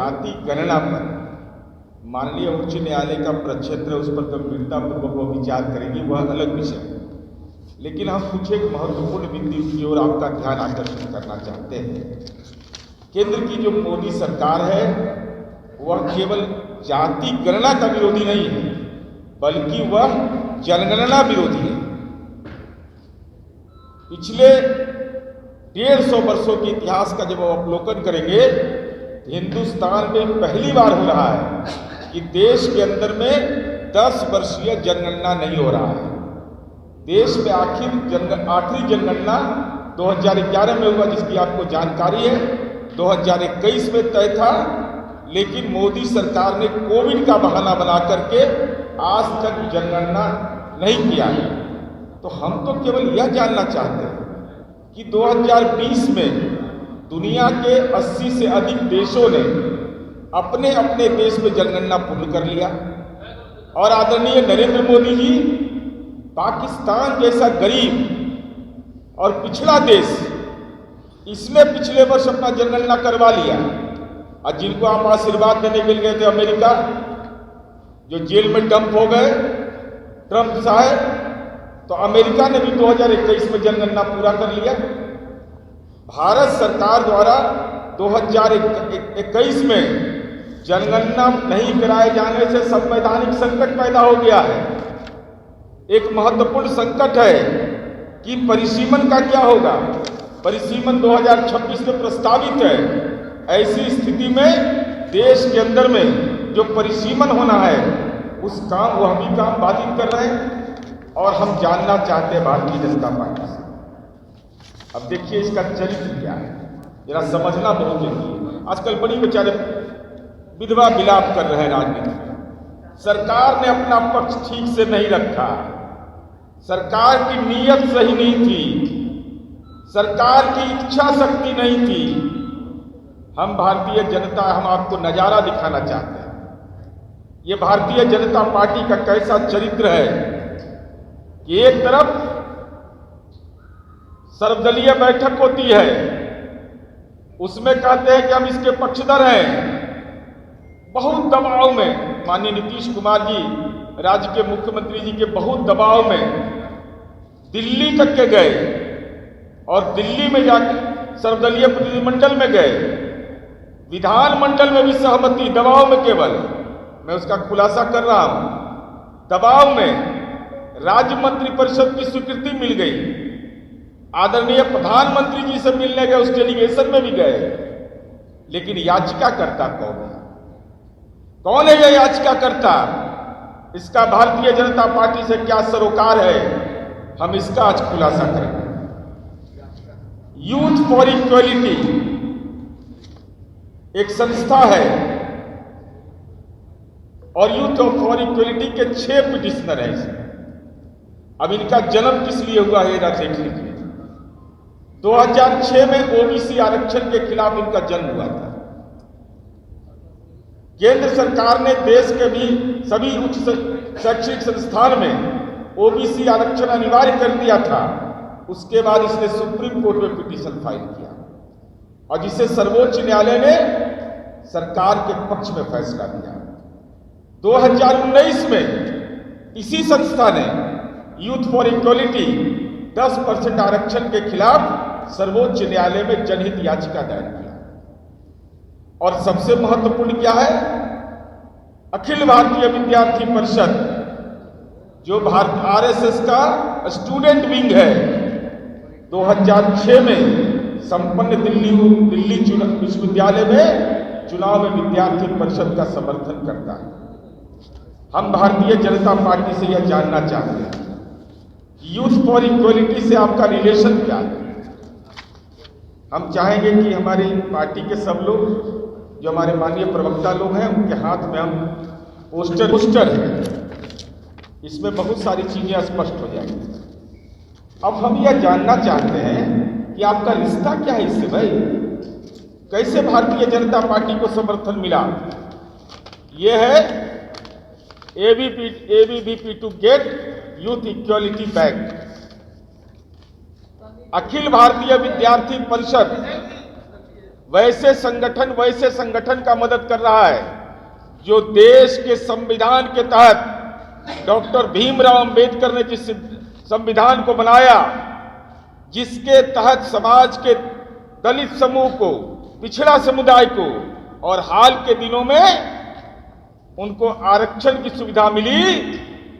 जाति गणना पर माननीय उच्च न्यायालय का प्रक्षेत्र है, उस पर गंभीरतापूर्वक वो विचार करेगी, वह अलग विषय है। लेकिन हम कुछ एक महत्वपूर्ण बिंदु की ओर आपका ध्यान आकर्षित करना चाहते हैं। केंद्र की जो मोदी सरकार है वह केवल जाति गणना का विरोधी नहीं है, बल्कि वह जनगणना विरोधी है। पिछले 150 वर्षों के इतिहास का जब आप अवलोकन करेंगे, हिंदुस्तान में पहली बार हो रहा है कि देश के अंदर में 10 वर्षीय जनगणना नहीं हो रहा है। देश में आखिरी जनगणना 2011 में हुआ, जिसकी आपको जानकारी है। 2021 में तय था, लेकिन मोदी सरकार ने कोविड का बहाना बना करके आज तक जनगणना नहीं किया है। तो हम तो केवल यह जानना चाहते हैं कि 2020 में दुनिया के 80 से अधिक देशों ने अपने अपने देश में जनगणना पूर्ण कर लिया, और आदरणीय नरेंद्र मोदी जी पाकिस्तान जैसा गरीब और पिछड़ा देश, इसने पिछले वर्ष अपना जनगणना करवा लिया। और जिनको आप आशीर्वाद देने के लिए गए थे, अमेरिका, जो जेल में डंप हो गए ट्रंप साहब, तो अमेरिका ने भी 2021 में जनगणना पूरा कर लिया। भारत सरकार द्वारा 2021 में जनगणना नहीं कराए जाने से संवैधानिक संकट पैदा हो गया है। एक महत्वपूर्ण संकट है कि परिसीमन का क्या होगा। परिसीमन 2026 में प्रस्तावित है। ऐसी स्थिति में देश के अंदर में जो परिसीमन होना है, उस काम वह भी काम बाधित कर रहे हैं। और हम जानना चाहते हैं भारतीय जनता पार्टी से, अब देखिए इसका चरित्र क्या है, जरा समझना बहुत जरूरी है। आजकल बड़ी बेचारे विधवा विलाप कर रहे हैं राजनीति में। सरकार ने अपना पक्ष ठीक से नहीं रखा, सरकार की नीयत सही नहीं थी, सरकार की इच्छा शक्ति नहीं थी। हम भारतीय जनता, हम आपको नजारा दिखाना चाहते हैं। ये भारतीय जनता पार्टी का कैसा चरित्र है कि एक तरफ सर्वदलीय बैठक होती है, उसमें कहते हैं कि हम इसके पक्षधर हैं। बहुत दबाव में माननीय नीतीश कुमार जी, राज्य के मुख्यमंत्री जी के बहुत दबाव में दिल्ली तक के गए, और दिल्ली में जाकर सर्वदलीय प्रतिनिधिमंडल में गए, विधानमंडल में भी सहमति, दबाव में, केवल मैं उसका खुलासा कर रहा हूं, दबाव में राज्य मंत्री परिषद की स्वीकृति मिल गई। आदरणीय प्रधानमंत्री जी से मिलने गए, उस डेलीगेशन में भी गए। लेकिन याचिकाकर्ता कौन है? कौन है यह याचिकाकर्ता? इसका भारतीय जनता पार्टी से क्या सरोकार है, हम इसका आज खुलासा करेंगे। यूथ फॉर इक्वलिटी एक संस्था है, और यूथ फॉर इक्वलिटी के 6 पिटिशनर हैं इसमें। अब इनका जन्म किस लिए हुआ है जरा देख लीजिए। 2006 में ओबीसी आरक्षण के खिलाफ इनका जन्म हुआ था। केंद्र सरकार ने देश के भी सभी उच्च शैक्षणिक संस्थान में ओबीसी आरक्षण अनिवार्य कर दिया था। उसके बाद इसने सुप्रीम कोर्ट में पिटीशन फाइल किया, और जिसे सर्वोच्च न्यायालय ने सरकार के पक्ष में फैसला दिया। 2019 में इसी संस्था ने यूथ फॉर इक्वलिटी 10% आरक्षण के खिलाफ सर्वोच्च न्यायालय में जनहित याचिका दायर किया। और सबसे महत्वपूर्ण क्या है, अखिल भारतीय विद्यार्थी परिषद, जो भारत आरएसएस का स्टूडेंट विंग है, 2006 में संपन्न दिल्ली विश्वविद्यालय में चुनाव में विद्यार्थी परिषद का समर्थन करता है। हम भारतीय जनता पार्टी से यह जानना चाहते हैं कि यूथ फॉर इक्वलिटी से आपका रिलेशन क्या है। हम चाहेंगे कि हमारी पार्टी के सब लोग, जो हमारे माननीय प्रवक्ता लोग हैं, उनके हाथ में हम पोस्टर है, इसमें बहुत सारी चीजें स्पष्ट हो जाएंगी। अब हम यह जानना चाहते हैं कि आपका रिश्ता क्या है इससे भाई, कैसे भारतीय जनता पार्टी को समर्थन मिला। यह है ABVP to get youth equality back. Akhil Bharatiya Vidyarthi परिषद वैसे संगठन का मदद कर रहा है जो देश के संविधान के तहत डॉक्टर भीमराव अंबेडकर ने जिस संविधान को बनाया, जिसके तहत समाज के दलित समूह को, पिछड़ा समुदाय को और हाल के दिनों में उनको आरक्षण की सुविधा मिली,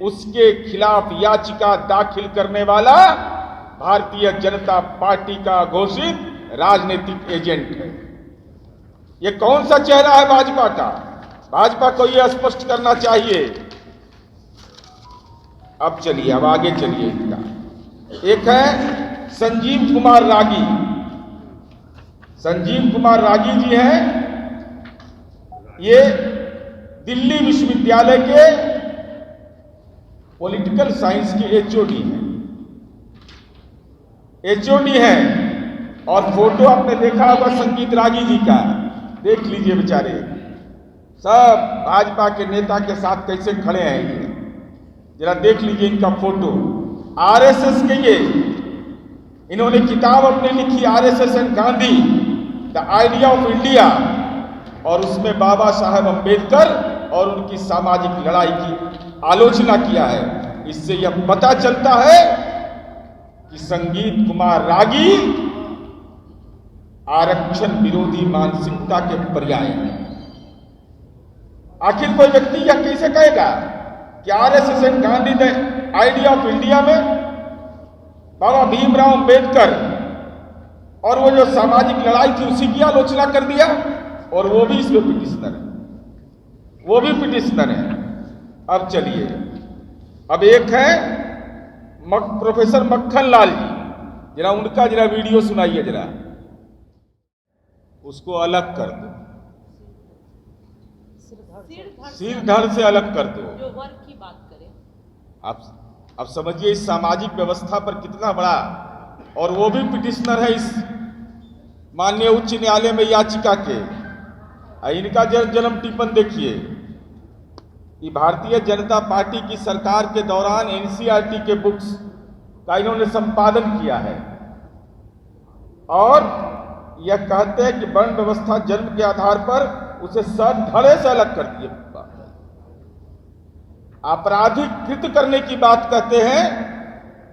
उसके खिलाफ याचिका दाखिल करने वाला भारतीय जनता पार्टी का घोषित राजनीतिक एजेंट है। ये कौन सा चेहरा है भाजपा का? भाजपा को यह स्पष्ट करना चाहिए। अब चलिए, अब आगे चलिए। इनका एक है संजीव कुमार रागी। संजीव कुमार रागी जी हैं, ये दिल्ली विश्वविद्यालय के पॉलिटिकल साइंस के एचओडी हैं। और फोटो आपने देखा होगा संगीत रागी जी का, देख लीजिए। बेचारे सब भाजपा के नेता के साथ कैसे खड़े हैं, ये जरा देख लीजिए इनका फोटो। आरएसएस के ये इन्होंने किताब अपनी लिखी, RSS and Gandhi the idea of India, और उसमें बाबा साहेब अंबेडकर और उनकी सामाजिक लड़ाई की आलोचना किया है। इससे यह पता चलता है कि संगीत कुमार रागी आरक्षण विरोधी मानसिकता के पर्याय हैं। आखिर कोई व्यक्ति यह कैसे कहेगा कि RSS and Gandhi the idea of India में बाबा भीमराव अंबेडकर और वो जो सामाजिक लड़ाई थी उसी की आलोचना कर दिया, और वो भी इसमें पिटिशनर है, वो भी पिटिशनर है। अब चलिए, अब एक है प्रोफेसर मक्खन लाल जी, जरा उनका जरा वीडियो सुनाइए, जरा उसको अलग कर दो, सिर धड़ से अलग कर दो। जो वर्ग की बात करें, आप समझिए इस सामाजिक व्यवस्था पर कितना बड़ा, और वो भी पिटिशनर है इस माननीय उच्च न्यायालय में याचिका के। इनका जन्म टिप्पण देखिए कि भारतीय जनता पार्टी की सरकार के दौरान एनसीईआरटी के बुक्स का इन्होंने संपादन किया है, और यह कहते हैं कि वर्ण व्यवस्था जन्म के आधार पर उसे सर धड़े से अलग कर दिए, आपराधिकृत करने की बात कहते हैं।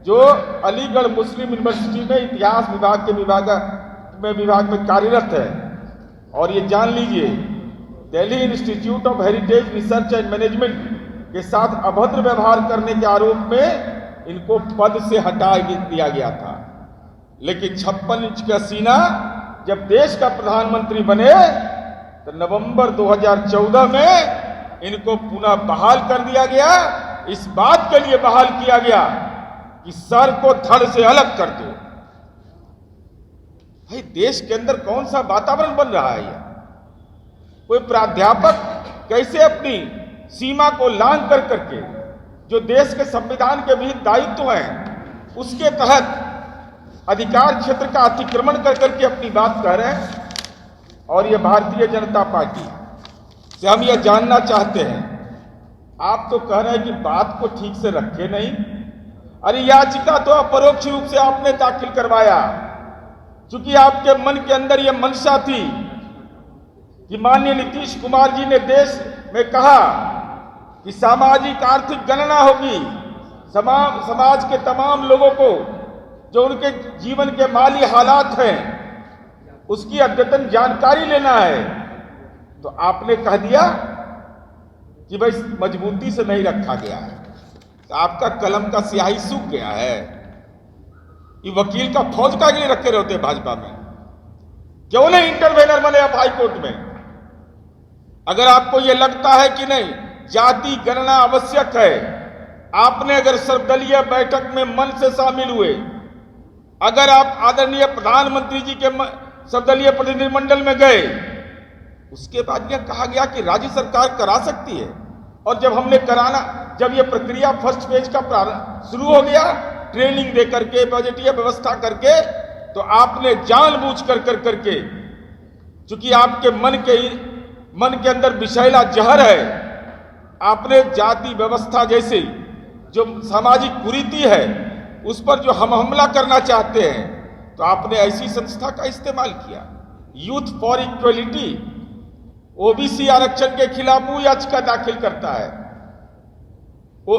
जो अलीगढ़ मुस्लिम यूनिवर्सिटी में इतिहास विभाग में कार्यरत है, और ये जान लीजिए Delhi institute of heritage research and management के साथ अभद्र व्यवहार करने के आरोप में इनको पद से हटा दिया गया था। लेकिन 56 इंच का सीना जब देश का प्रधानमंत्री बने तो नवंबर 2014 में इनको पुनः बहाल कर दिया गया। इस बात के लिए बहाल किया गया कि सर को धड़ से अलग कर दो। भाई, देश के अंदर कौन सा वातावरण बन रहा है? यह कोई प्राध्यापक कैसे अपनी सीमा को लांघ कर करके जो देश के संविधान के विहित दायित्व हैं उसके तहत अधिकार क्षेत्र का अतिक्रमण कर करके अपनी बात कह रहे हैं। और यह भारतीय जनता पार्टी से हम यह जानना चाहते हैं, आप तो कह रहे हैं कि बात को ठीक से रखे नहीं। अरे याचिका तो अपरोक्ष रूप से आपने दाखिल करवाया, चूंकि आपके मन के अंदर यह मंशा थी कि माननीय नीतीश कुमार जी ने देश में कहा कि सामाजिक आर्थिक गणना होगी, समाज के तमाम लोगों को जो उनके जीवन के माली हालात हैं उसकी अद्यतन जानकारी लेना है। तो आपने कह दिया कि भाई मजबूती से नहीं रखा गया है, तो आपका कलम का स्याही सूख गया है। ये वकील का फौज का लिए रखे रहते भाजपा में, क्यों नहीं इंटरवेनर बने आप हाई कोर्ट में? अगर आपको यह लगता है कि नहीं जाति गणना आवश्यक है, आपने अगर सर्वदलीय बैठक में मन से शामिल हुए, अगर आप आदरणीय प्रधानमंत्री जी के सर्वदलीय प्रतिनिधिमंडल में गए, उसके बाद यह कहा गया कि राज्य सरकार करा सकती है। और जब हमने कराना, जब यह प्रक्रिया फर्स्ट फेज का प्रारंभ शुरू हो गया, ट्रेनिंग दे करके, बजटीय व्यवस्था करके, तो आपने जानबूझ कर करके, चूंकि आपके मन के अंदर विषैला जहर है, आपने जाति व्यवस्था जैसे जो सामाजिक कुरीति है उस पर जो हम हमला करना चाहते हैं, तो आपने ऐसी संस्था का इस्तेमाल किया। यूथ फॉर इक्वलिटी, ओबीसी आरक्षण के खिलाफ वो याचिका दाखिल करता है, वो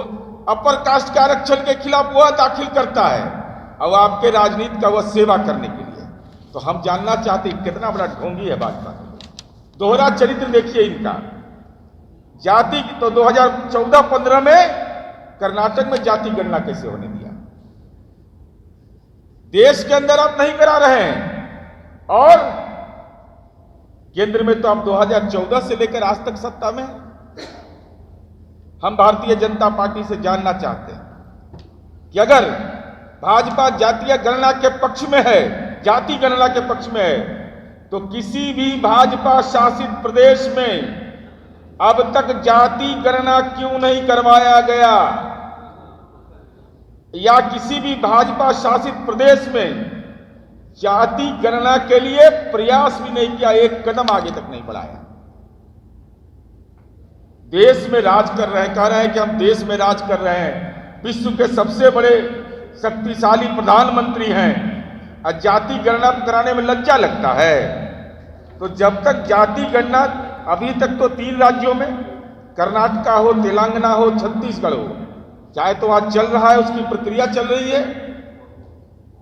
अपर कास्ट के आरक्षण के खिलाफ वह दाखिल करता है, अब आपके राजनीति का वह सेवा करने के लिए। तो हम जानना चाहते हैं कितना बड़ा ढोंगी है भाजपा। दोहरा चरित्र देखिए इनका। जाति तो 2014-15 में कर्नाटक में जाति गणना कैसे होने दिया, देश के अंदर आप नहीं करा रहे हैं, और केंद्र में तो आप 2014 से लेकर आज तक सत्ता में। हम भारतीय जनता पार्टी से जानना चाहते हैं कि अगर भाजपा जातीय गणना के पक्ष में है, जाति गणना के पक्ष में है, तो किसी भी भाजपा शासित प्रदेश में अब तक जाति गणना क्यों नहीं करवाया गया, या किसी भी भाजपा शासित प्रदेश में जाति गणना के लिए प्रयास भी नहीं किया, एक कदम आगे तक नहीं बढ़ाया। देश में राज कर रहे हैं, कह रहे हैं कि हम देश में राज कर रहे हैं, विश्व के सबसे बड़े शक्तिशाली प्रधानमंत्री हैं, और जाति गणना कराने में लज्जा लगता है। तो जब तक जाति गणना, अभी तक तो 3 राज्यों में, कर्नाटक हो, तेलंगाना हो, छत्तीसगढ़ हो, चाहे तो आज चल रहा है, उसकी प्रक्रिया चल रही है,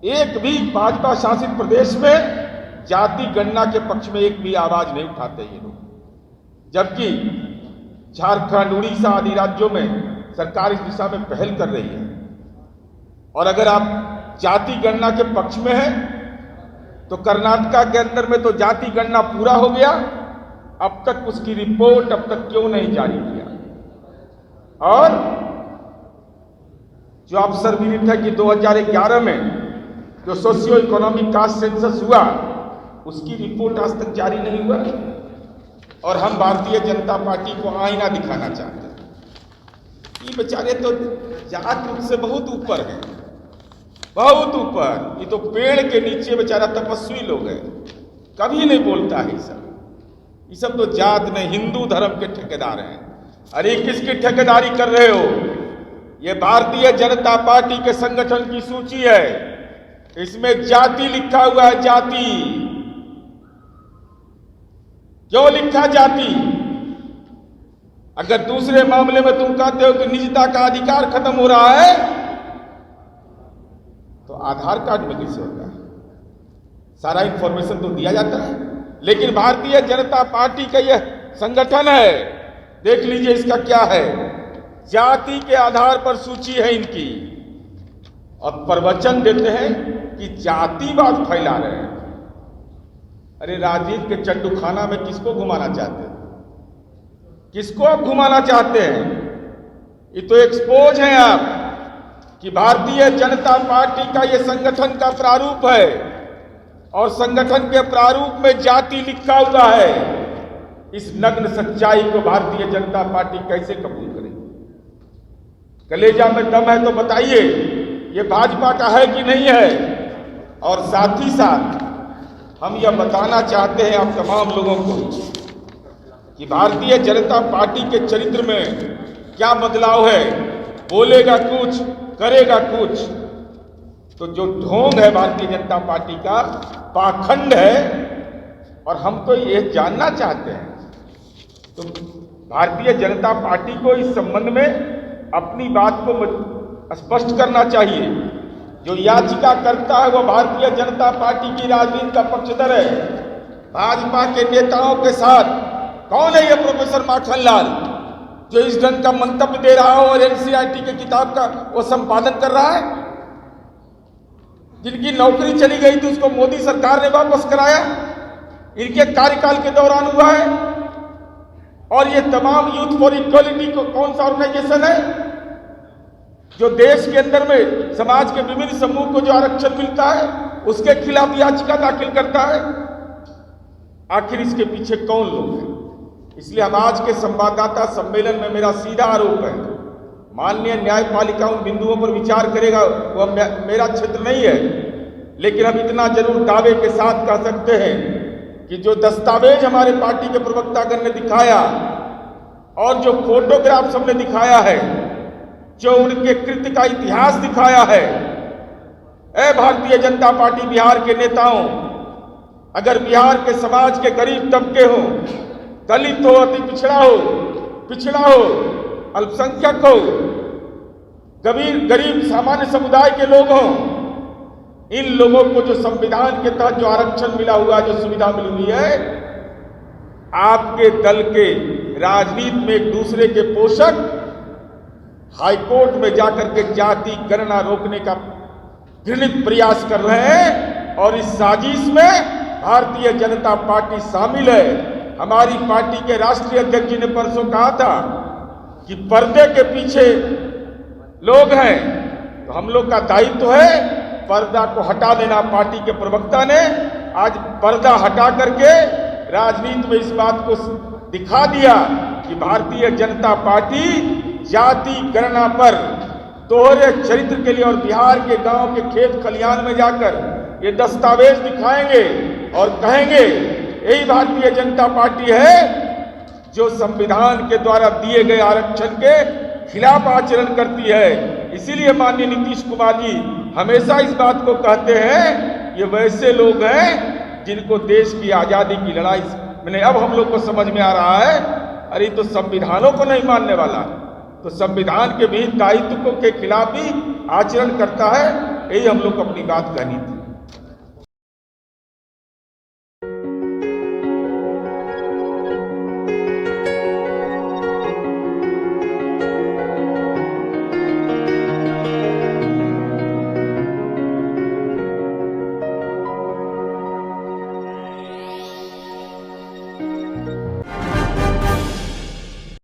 एक भी भाजपा शासित प्रदेश में जाति गणना के पक्ष में एक भी आवाज नहीं उठाते ये लोग। जबकि झारखंड, उड़ीसा आदि राज्यों में सरकार इस दिशा में पहल कर रही है। और अगर आप जाति गणना के पक्ष में है तो कर्नाटक के अंदर में तो जाति गणना पूरा हो गया, अब तक उसकी रिपोर्ट अब तक क्यों नहीं जारी किया। और जो अवसर मिली था कि 2011 में जो सोशियो इकोनॉमिक कास्ट सेंसस हुआ, उसकी रिपोर्ट आज तक जारी नहीं हुआ। और हम भारतीय जनता पार्टी को आईना दिखाना चाहते हैं। ये बेचारे तो जात से बहुत ऊपर हैं, बहुत ऊपर। ये तो पेड़ के नीचे बेचारा तपस्वी लोग हैं, कभी नहीं बोलता है ये सब तो जात में हिंदू धर्म के ठेकेदार हैं। अरे किसकी ठेकेदारी कर रहे हो? ये भारतीय जनता पार्टी के संगठन की सूची है, इसमें जाति लिखा हुआ है। जाति क्यों लिखा जाति? अगर दूसरे मामले में तुम कहते हो कि निजता का अधिकार खत्म हो रहा है, तो आधार कार्ड में कैसे होगा? सारा इंफॉर्मेशन तो दिया जाता है। लेकिन भारतीय जनता पार्टी का यह संगठन है, देख लीजिए इसका क्या है, जाति के आधार पर सूची है इनकी, और प्रवचन देते हैं कि जातिवाद फैला रहे हैं। अरे राजनीति के चड्डूखाना में किसको घुमाना चाहते हैं? किसको आप घुमाना चाहते हैं? ये तो एक्सपोज हैं आप कि भारतीय जनता पार्टी का ये संगठन का प्रारूप है, और संगठन के प्रारूप में जाति लिखा हुआ है। इस नग्न सच्चाई को भारतीय जनता पार्टी कैसे कबूल करेगी? कलेजा में दम है तो बताइए, ये भाजपा का है कि नहीं है? और साथ ही साथ हम यह बताना चाहते हैं आप तमाम लोगों को कि भारतीय जनता पार्टी के चरित्र में क्या बदलाव है। बोलेगा कुछ, करेगा कुछ। तो जो ढोंग है भारतीय जनता पार्टी का, पाखंड है, और हम तो ये जानना चाहते हैं। तो भारतीय जनता पार्टी को इस संबंध में अपनी बात को स्पष्ट करना चाहिए। जो याचिका करता है वह भारतीय जनता पार्टी की राजनीति का पक्षधर है। भाजपा के नेताओं के साथ कौन है ये प्रोफेसर माखनलाल जो इस ढंग का मंतव्य दे रहा हो और एनसीईआरटी के किताब का वो संपादन कर रहा है? जिनकी नौकरी चली गई थी उसको मोदी सरकार ने वापस कराया, इनके कार्यकाल के दौरान हुआ है। और ये तमाम यूथ फॉर इक्वलिटी को कौन सा ऑर्गेनाइजेशन है जो देश के अंदर में समाज के विभिन्न समूह को जो आरक्षण मिलता है उसके खिलाफ याचिका दाखिल करता है? आखिर इसके पीछे कौन लोग हैं? इसलिए हम आज के संवाददाता सम्मेलन में मेरा सीधा आरोप है, माननीय न्यायपालिका उन बिंदुओं पर विचार करेगा, वह मेरा क्षेत्र नहीं है। लेकिन हम इतना जरूर दावे के साथ कह सकते हैं कि जो दस्तावेज हमारे पार्टी के प्रवक्तागण ने दिखाया और जो फोटोग्राफ्स हमने दिखाया है, जो उनके कृत्य का इतिहास दिखाया है, ए भारतीय जनता पार्टी बिहार के नेताओं, अगर बिहार के समाज के गरीब तबके हो, दलित हो, अति पिछड़ा हो, अल्पसंख्यक हो, गरीब सामान्य समुदाय के लोग हों, इन लोगों को जो संविधान के तहत जो आरक्षण मिला हुआ, जो सुविधा मिली हुई है, आपके दल के राजनीति में एक दूसरे के पोषक हाईकोर्ट में जाकर के जाति गणना रोकने का घृणित प्रयास कर रहे हैं और इस साजिश में भारतीय जनता पार्टी शामिल है। हमारी पार्टी के राष्ट्रीय अध्यक्ष जी ने परसों कहा था कि पर्दे के पीछे लोग हैं, तो हम लोग का दायित्व है पर्दा को हटा देना। पार्टी के प्रवक्ता ने आज पर्दा हटा करके राजनीति में इस बात को दिखा दिया कि भारतीय जनता पार्टी जाति गणना पर दोहरे चरित्र के लिए और बिहार के गांव के खेत खलिहान में जाकर ये दस्तावेज दिखाएंगे और कहेंगे यही भारतीय जनता पार्टी है जो संविधान के द्वारा दिए गए आरक्षण के खिलाफ आचरण करती है। इसीलिए माननीय नीतीश कुमार जी हमेशा इस बात को कहते हैं, ये वैसे लोग हैं जिनको देश की आजादी की लड़ाई में अब हम लोग को समझ में आ रहा है, अरे तो संविधानों को नहीं मानने वाला, तो संविधान के विहित दायित्व के खिलाफ भी आचरण करता है। यही हम लोग को अपनी बात कहनी थी।